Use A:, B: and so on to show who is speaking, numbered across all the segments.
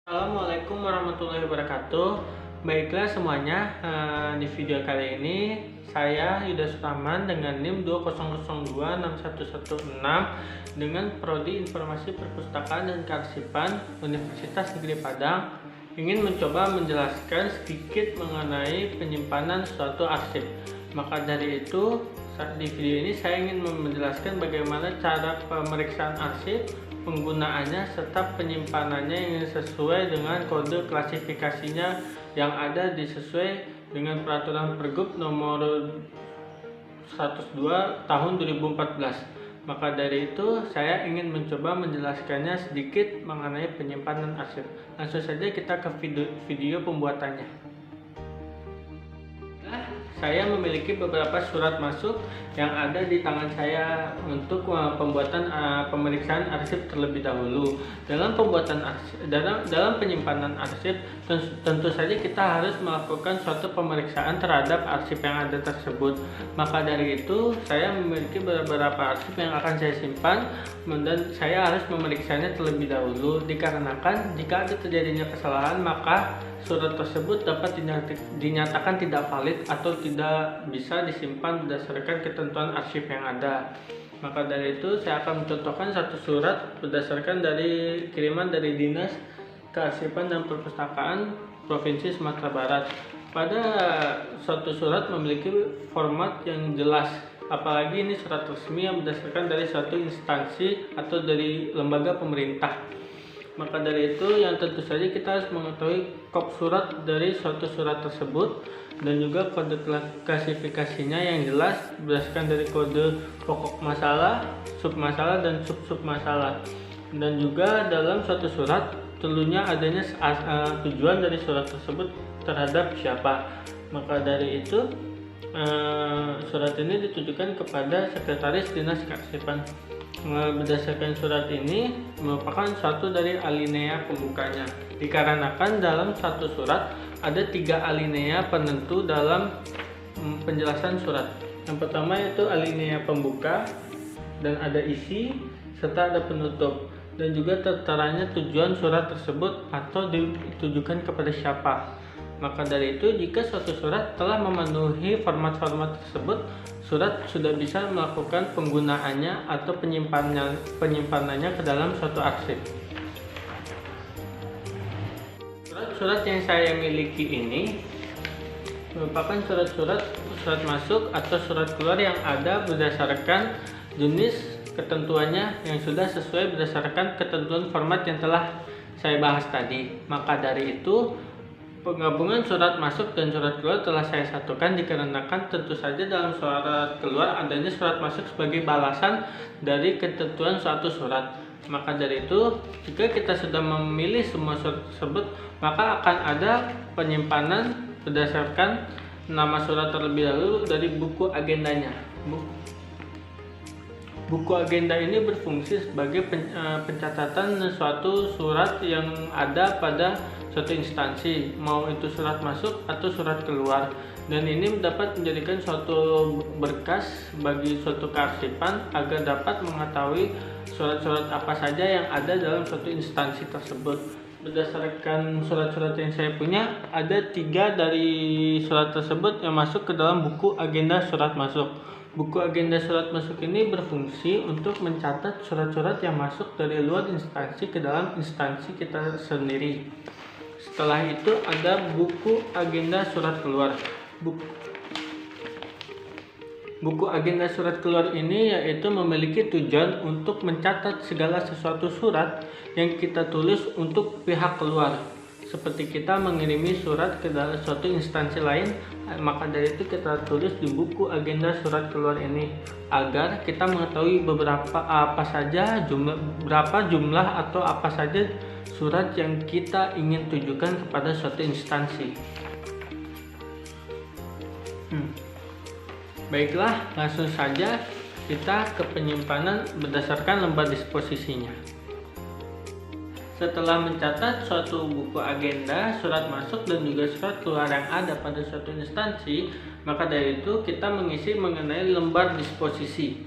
A: Assalamualaikum warahmatullahi wabarakatuh. Baiklah semuanya, di video kali ini saya Yuda Sutaman dengan NIM 20026116 dengan Prodi Informasi Perpustakaan dan Kearsipan Universitas Negeri Padang ingin mencoba menjelaskan sedikit mengenai penyimpanan suatu arsip. Maka dari itu, di video ini saya ingin menjelaskan bagaimana cara pemeriksaan arsip, penggunaannya, serta penyimpanannya yang sesuai dengan kode klasifikasinya yang ada sesuai dengan Peraturan Pergub nomor 102 tahun 2014. Maka dari itu saya ingin mencoba menjelaskannya sedikit mengenai penyimpanan arsip. Langsung saja kita ke video pembuatannya. Saya memiliki beberapa surat masuk yang ada di tangan saya untuk pembuatan pemeriksaan arsip terlebih dahulu. Dalam pembuatan arsip, dalam penyimpanan arsip, tentu saja kita harus melakukan suatu pemeriksaan terhadap arsip yang ada tersebut. Maka dari itu, saya memiliki beberapa arsip yang akan saya simpan dan saya harus memeriksanya terlebih dahulu, dikarenakan jika ada terjadinya kesalahan maka surat tersebut dapat dinyatakan tidak valid atau tidak bisa disimpan berdasarkan ketentuan arsip yang ada. Maka dari itu saya akan mencontohkan satu surat berdasarkan dari kiriman dari Dinas Kearsipan dan Perpustakaan Provinsi Sumatera Barat. Pada suatu surat memiliki format yang jelas, apalagi ini surat resmi yang berdasarkan dari suatu instansi atau dari lembaga pemerintah. Maka dari itu yang tentu saja kita harus mengetahui kop surat dari suatu surat tersebut dan juga kode klasifikasinya yang jelas berdasarkan dari kode pokok masalah, sub masalah, dan sub masalah. Dan juga dalam suatu surat tentunya adanya tujuan dari surat tersebut terhadap siapa. Maka dari itu surat ini ditujukan kepada Sekretaris Dinas Kearsipan. Berdasarkan surat ini merupakan satu dari alinea pembukanya, dikarenakan dalam satu surat ada 3 alinea penentu dalam penjelasan surat. Yang pertama yaitu alinea pembuka, dan ada isi serta ada penutup, dan juga terteranya tujuan surat tersebut atau ditujukan kepada siapa. Maka dari itu, jika suatu surat telah memenuhi format-format tersebut, surat sudah bisa melakukan penggunaannya atau penyimpanannya ke dalam suatu arsip. Surat-surat yang saya miliki ini merupakan surat masuk atau surat keluar yang ada berdasarkan jenis ketentuannya yang sudah sesuai berdasarkan ketentuan format yang telah saya bahas tadi. Maka dari itu, penggabungan surat masuk dan surat keluar telah saya satukan dikarenakan tentu saja dalam surat keluar adanya surat masuk sebagai balasan dari ketentuan suatu surat. Maka dari itu, jika kita sudah memilih semua surat tersebut, maka akan ada penyimpanan berdasarkan nama surat terlebih dahulu dari buku agendanya. Buku agenda ini berfungsi sebagai pencatatan suatu surat yang ada pada suatu instansi, mau itu surat masuk atau surat keluar, dan ini dapat menjadikan suatu berkas bagi suatu kearsipan agar dapat mengetahui surat-surat apa saja yang ada dalam suatu instansi tersebut. Berdasarkan surat-surat yang saya punya, ada 3 dari surat tersebut yang masuk ke dalam buku agenda surat masuk. Buku agenda surat masuk ini berfungsi untuk mencatat surat-surat yang masuk dari luar instansi ke dalam instansi kita sendiri. Setelah itu ada buku agenda surat keluar. Buku agenda surat keluar ini yaitu memiliki tujuan untuk mencatat segala sesuatu surat yang kita tulis untuk pihak keluar. Seperti kita mengirimi surat ke dalam suatu instansi lain, maka dari itu kita tulis di buku agenda surat keluar ini agar kita mengetahui berapa jumlah atau apa saja surat yang kita ingin tujukan kepada suatu instansi. Baiklah, langsung saja kita ke penyimpanan berdasarkan lembar disposisinya. Setelah mencatat suatu buku agenda, surat masuk dan juga surat keluar yang ada pada suatu instansi, maka dari itu kita mengisi mengenai lembar disposisi.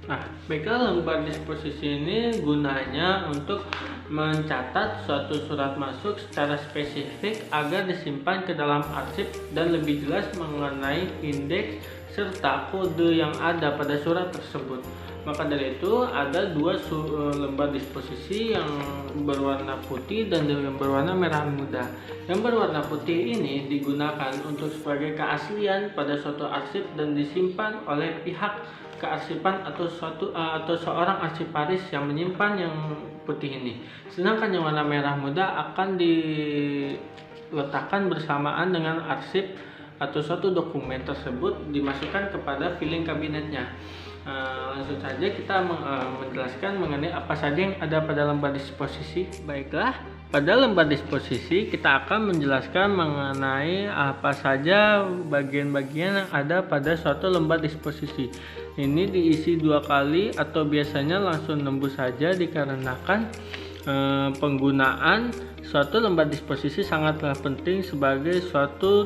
A: Nah, baiklah, lembar disposisi ini gunanya untuk mencatat suatu surat masuk secara spesifik agar disimpan ke dalam arsip dan lebih jelas mengenai indeks serta kode yang ada pada surat tersebut. Maka dari itu ada dua lembar disposisi yang berwarna putih dan yang berwarna merah muda. Yang berwarna putih ini digunakan untuk sebagai keaslian pada suatu arsip dan disimpan oleh pihak kearsipan atau seorang arsiparis yang menyimpan yang putih ini. Sedangkan yang warna merah muda akan diletakkan bersamaan dengan arsip atau suatu dokumen tersebut dimasukkan kepada filing kabinetnya. Langsung saja kita menjelaskan mengenai apa saja yang ada pada lembar disposisi. Baiklah, pada lembar disposisi kita akan menjelaskan mengenai apa saja bagian-bagian yang ada pada suatu lembar disposisi. Ini diisi 2 kali atau biasanya langsung nembus saja dikarenakan penggunaan suatu lembar disposisi sangatlah penting sebagai suatu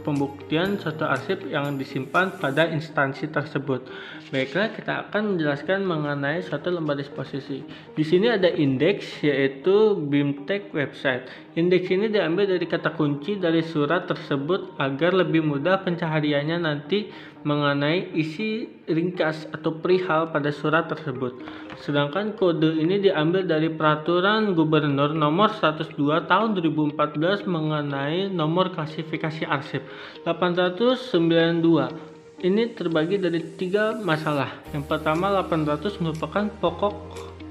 A: pembuktian suatu arsip yang disimpan pada instansi tersebut. Baiklah, kita akan menjelaskan mengenai suatu lembar disposisi. Di sini ada indeks, yaitu BIMTEK website. Indeks ini diambil dari kata kunci dari surat tersebut agar lebih mudah pencahariannya nanti mengenai isi ringkas atau perihal pada surat tersebut. Sedangkan kode ini diambil dari Peraturan Gubernur Nomor 102 Tahun 2014 mengenai nomor klasifikasi arsip 892. Ini terbagi dari 3 masalah. Yang pertama, 800 merupakan pokok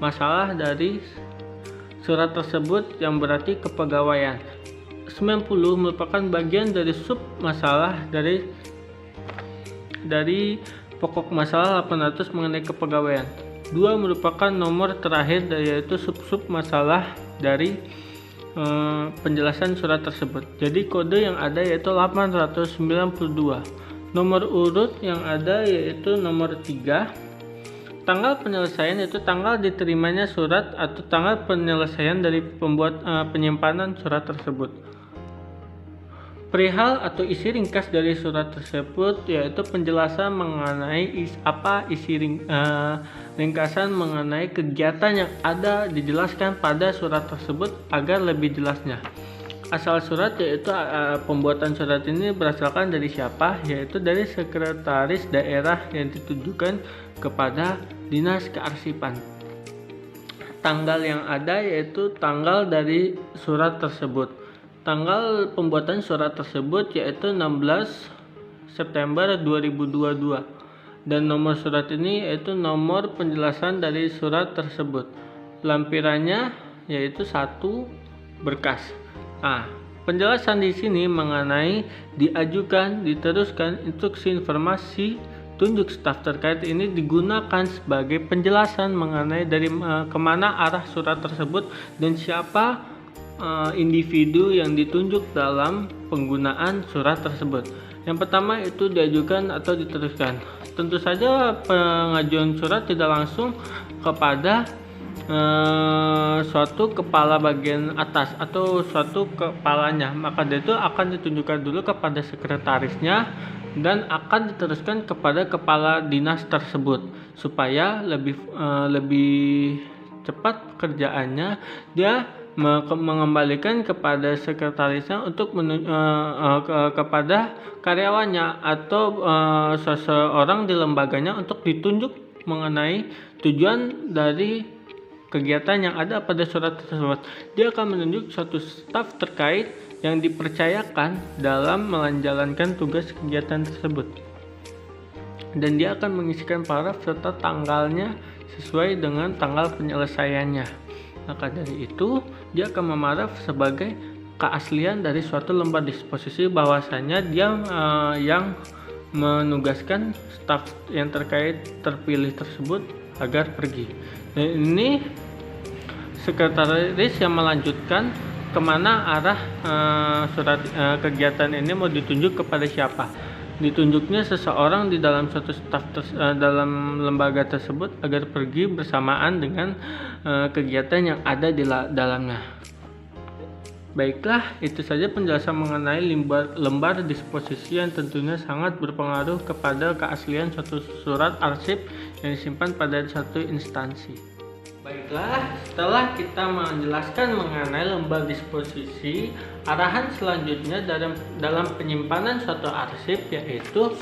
A: masalah dari surat tersebut yang berarti kepegawaian. 90 merupakan bagian dari sub masalah dari pokok masalah 800 mengenai kepegawaian. 2 merupakan nomor terakhir yaitu sub-sub masalah dari penjelasan surat tersebut. Jadi kode yang ada yaitu 892. Nomor urut yang ada yaitu nomor 3. Tanggal penyelesaian yaitu tanggal diterimanya surat atau tanggal penyelesaian dari penyimpanan surat tersebut. Perihal atau isi ringkas dari surat tersebut yaitu penjelasan mengenai ringkasan mengenai kegiatan yang ada dijelaskan pada surat tersebut agar lebih jelasnya. Asal surat yaitu pembuatan surat ini berasalkan dari siapa, yaitu dari sekretaris daerah yang ditujukan kepada Dinas Kearsipan. Tanggal yang ada yaitu tanggal dari surat tersebut. Tanggal pembuatan surat tersebut yaitu 16 September 2022 dan nomor surat ini yaitu nomor penjelasan dari surat tersebut. Lampirannya yaitu 1 berkas. Penjelasan di sini mengenai diajukan, diteruskan, instruksi informasi, tunjuk staf terkait ini digunakan sebagai penjelasan mengenai dari kemana arah surat tersebut dan siapa individu yang ditunjuk dalam penggunaan surat tersebut. Yang pertama itu diajukan atau diteruskan. Tentu saja pengajuan surat tidak langsung kepada suatu kepala bagian atas atau suatu kepalanya, maka dia itu akan ditunjukkan dulu kepada sekretarisnya dan akan diteruskan kepada kepala dinas tersebut supaya lebih cepat pekerjaannya. Dia mengembalikan kepada sekretarisnya untuk kepada karyawannya atau seseorang di lembaganya untuk ditunjuk mengenai tujuan dari kegiatan yang ada pada surat tersebut. Dia akan menunjuk suatu staf terkait yang dipercayakan dalam menjalankan tugas kegiatan tersebut, dan dia akan mengisikan paraf serta tanggalnya sesuai dengan tanggal penyelesaiannya. Maka dari itu dia akan memaraf sebagai keaslian dari suatu lembar disposisi bahwasanya dia yang menugaskan staf yang terpilih tersebut agar pergi. Dan ini sekretaris yang melanjutkan kemana arah surat kegiatan ini mau ditunjuk kepada siapa. Ditunjuknya seseorang di dalam suatu staf dalam lembaga tersebut agar pergi bersamaan dengan kegiatan yang ada di dalamnya. Baiklah, itu saja penjelasan mengenai lembar disposisi yang tentunya sangat berpengaruh kepada keaslian suatu surat arsip yang disimpan pada satu instansi. Baiklah, setelah kita menjelaskan mengenai lembar disposisi, arahan selanjutnya dalam penyimpanan suatu arsip yaitu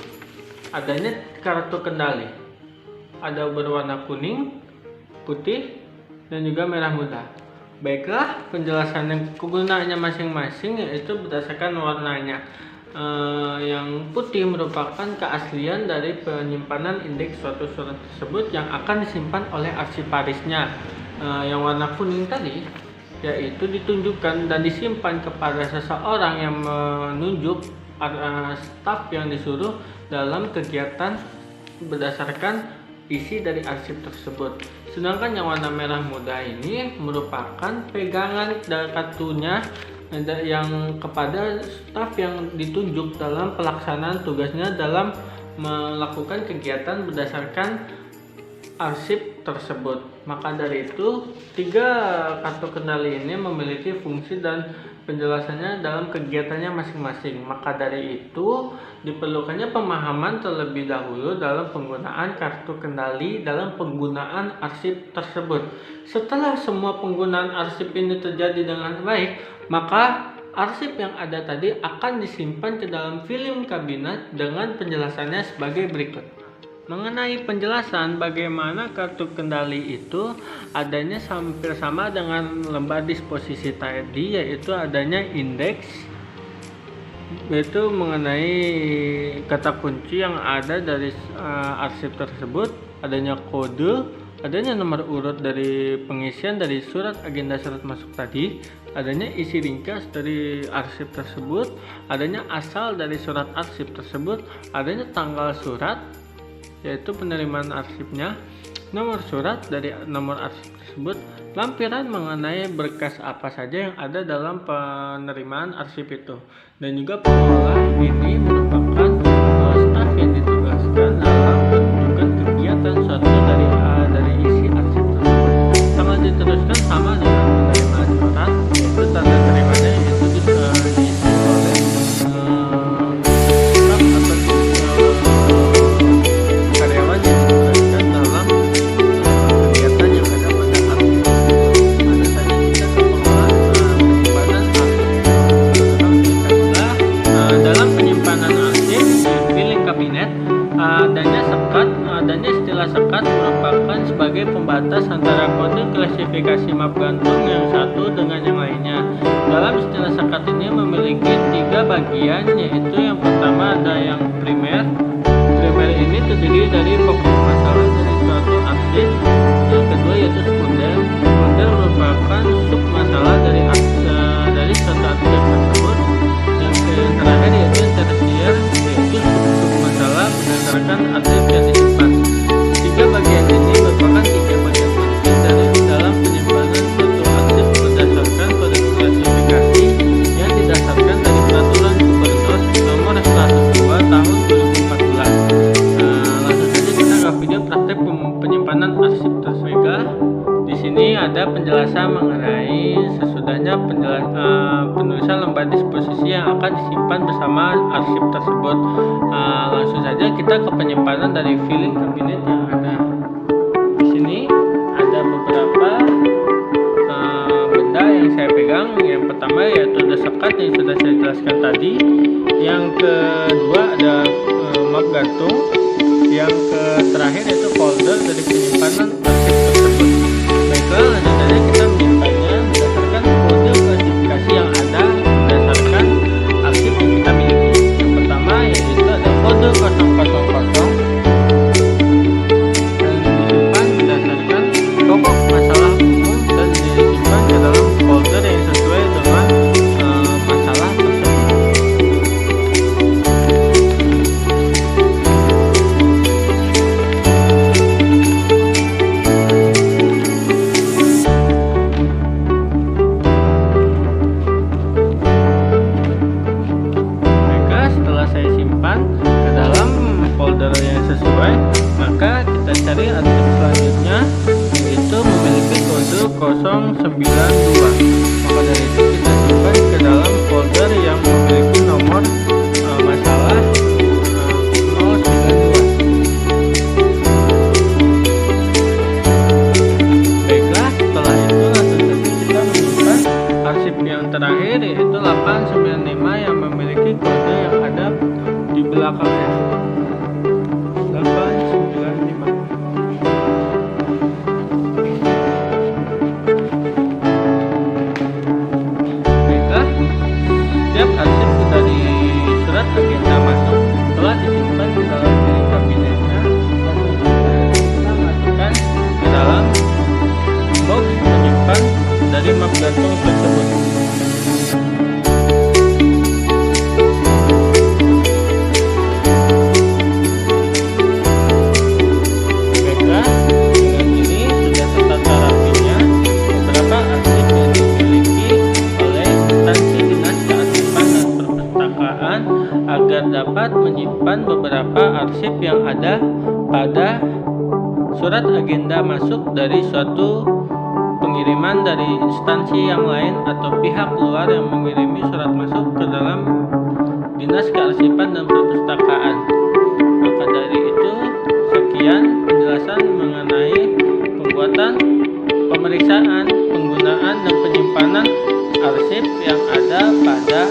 A: adanya kartu kendali. Ada berwarna kuning, putih, dan juga merah muda. Baiklah, penjelasan yang kegunaannya masing-masing yaitu berdasarkan warnanya. Yang putih merupakan keaslian dari penyimpanan indeks suatu surat tersebut yang akan disimpan oleh arsiparisnya. Yang warna kuning tadi yaitu ditunjukkan dan disimpan kepada seseorang yang menunjuk staf yang disuruh dalam kegiatan berdasarkan isi dari arsip tersebut. Sedangkan yang warna merah muda ini merupakan pegangan dari kartunya yang kepada staf yang ditunjuk dalam pelaksanaan tugasnya dalam melakukan kegiatan berdasarkan arsip tersebut. Maka dari itu, 3 kartu kendali ini memiliki fungsi dan penjelasannya dalam kegiatannya masing-masing. Maka dari itu, diperlukannya pemahaman terlebih dahulu dalam penggunaan kartu kendali dalam penggunaan arsip tersebut. Setelah semua penggunaan arsip ini terjadi dengan baik, maka arsip yang ada tadi akan disimpan ke dalam filing kabinet dengan penjelasannya sebagai berikut. Mengenai penjelasan bagaimana kartu kendali itu adanya hampir sama dengan lembar disposisi tadi, yaitu adanya indeks, yaitu mengenai kata kunci yang ada dari arsip tersebut, adanya kode, adanya nomor urut dari pengisian dari surat agenda surat masuk tadi, adanya isi ringkas dari arsip tersebut, adanya asal dari surat arsip tersebut, adanya tanggal surat yaitu penerimaan arsipnya, nomor surat dari nomor arsip tersebut, lampiran mengenai berkas apa saja yang ada dalam penerimaan arsip itu, dan juga pengelola ini merupakan staf yang ditugaskan dalam menunjukkan kegiatan suatu dari isi arsip tersebut. Sangat diteruskan sama dengan penerimaan surat, yaitu tanda terimanya yang diisi oleh karyawan yang ditugaskan dalam kegiatan yang ada pada arsip tersebut. Pada saat kita penyimpanan arsip, dalam penyimpanan arsip di filing kabinet adanya istilah sekat merupakan sebagai pembatas antara kode klasifikasi map gantung yang satu dengan yang lainnya. Dalam istilah sekat ini memiliki 3 bagian, yaitu yang pertama ada yang primer. Primer ini terdiri dari pokok masalah dari suatu arsip. Yang kedua yaitu sekunder. Sekunder merupakan sub masalah dari suatu arsip tersebut. Yang terakhir yaitu tersier, yaitu sub masalah berdasarkan arsip yang disimpan. 3 bagian ini merupakan 3 bagian penting dalam penyimpanan suatu arsip berdasarkan kode klasifikasi yang didasarkan dari Peraturan Gubernur Nomor 102 Tahun 2014. Langsung saja kita ke video praktek penyimpanan arsip tersebut. Di sini ada penjelasan mengenai sesudahnya penulisan lembar disposisi yang akan disimpan bersama arsip tersebut. Langsung saja kita ke penyimpanan dari filing kabinet yang ada. Di sini ada beberapa benda yang saya pegang. Yang pertama yaitu ada sekat yang sudah saya jelaskan tadi. Yang kedua ada map gantung. Yang terakhir yaitu folder dari penyimpanan arsip tersebut. Baiklah, lanjut saja kita menyimpannya berdasarkan kode klasifikasi yang ada berdasarkan arsip yang kita miliki. Yang pertama yaitu ada kode 000 dan disimpan berdasarkan pokok masalah umum dan disimpan ke dalam folder yang sesuai dengan masalah tersebut. terakhir yaitu 895 yang memiliki kode yang ada di belakangnya. 895. Baiklah, setiap arsip dari surat agenda masuk telah disimpan di dalam bilik kabinetnya. Kita masukkan ke dalam box menyimpan dari map gantung tersebut. Baiklah, dengan ini sudah tertata rapinya beberapa arsip yang dimiliki oleh instansi Dinas Kearsipan dan Perpustakaan agar dapat menyimpan beberapa arsip yang ada pada surat agenda masuk dari suatu pengiriman dari instansi yang lain atau pihak luar yang mengirimi surat masuk ke dalam Dinas Kearsipan dan Perpustakaan. Maka dari itu, sekian penjelasan mengenai pembuatan, pemeriksaan, penggunaan, dan penyimpanan arsip yang ada pada